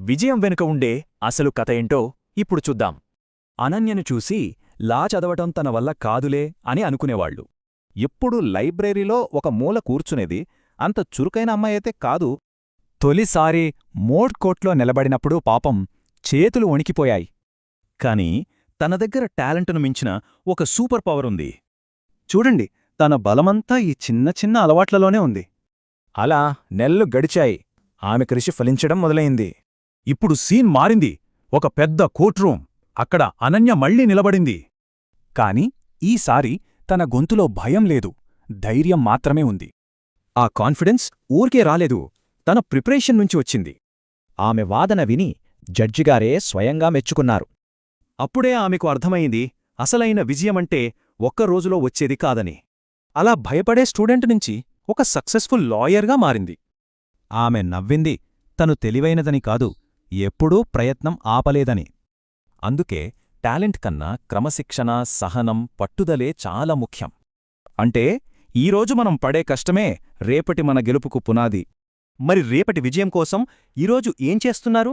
విజయం వెనుక ఉండే అసలు కథ ఏంటో ఇప్పుడు చూద్దాం. అనన్యను చూసి లా చదవటం తన వల్ల కాదులే అని అనుకునేవాళ్లు. ఎప్పుడు లైబ్రరీలో ఒక మూల కూర్చునేది. అంత చురుకైన అమ్మాయైతే కాదు. తొలిసారి మోడ్ కోర్ట్లో నిలబడినప్పుడు పాపం చేతులు వణికిపోయాయి. కాని తన దగ్గర టాలెంటును మించిన ఒక సూపర్ పవర్ ఉంది. చూడండి, తన బలమంతా ఈ చిన్న చిన్న అలవాట్లలోనే ఉంది. అలా నెలలు గడిచాయి. ఆమె కృషి ఫలించడం మొదలైంది. ఇప్పుడు సీన్ మారింది. ఒక పెద్ద కోర్ట్రూమ్. అక్కడ అనన్య మళ్లీ నిలబడింది. కాని ఈసారి తన గొంతులో భయం లేదు, ధైర్యం మాత్రమే ఉంది. ఆ కాన్ఫిడెన్స్ ఊరికే రాలేదు, తన ప్రిపరేషన్ నుంచి వచ్చింది. ఆమె వాదన విని జడ్జిగారే స్వయంగా మెచ్చుకున్నారు. అప్పుడే ఆమెకు అర్థమైంది, అసలైన విజయమంటే ఒక్క రోజులో వచ్చేది కాదని. అలా భయపడే స్టూడెంట్ నుంచి ఒక సక్సెస్ఫుల్ లాయర్గా మారింది. ఆమె నవ్వింది తను తెలివైనదని కాదు, ఎప్పుడూ ప్రయత్నం ఆపలేదని. అందుకే టాలెంట్ కన్నా క్రమశిక్షణ, సహనం, పట్టుదలే చాలా ముఖ్యం. అంటే ఈరోజు మనం పడే కష్టమే రేపటి మన గెలుపుకు పునాది. మరి రేపటి విజయం కోసం ఈరోజు ఏం చేస్తున్నారు?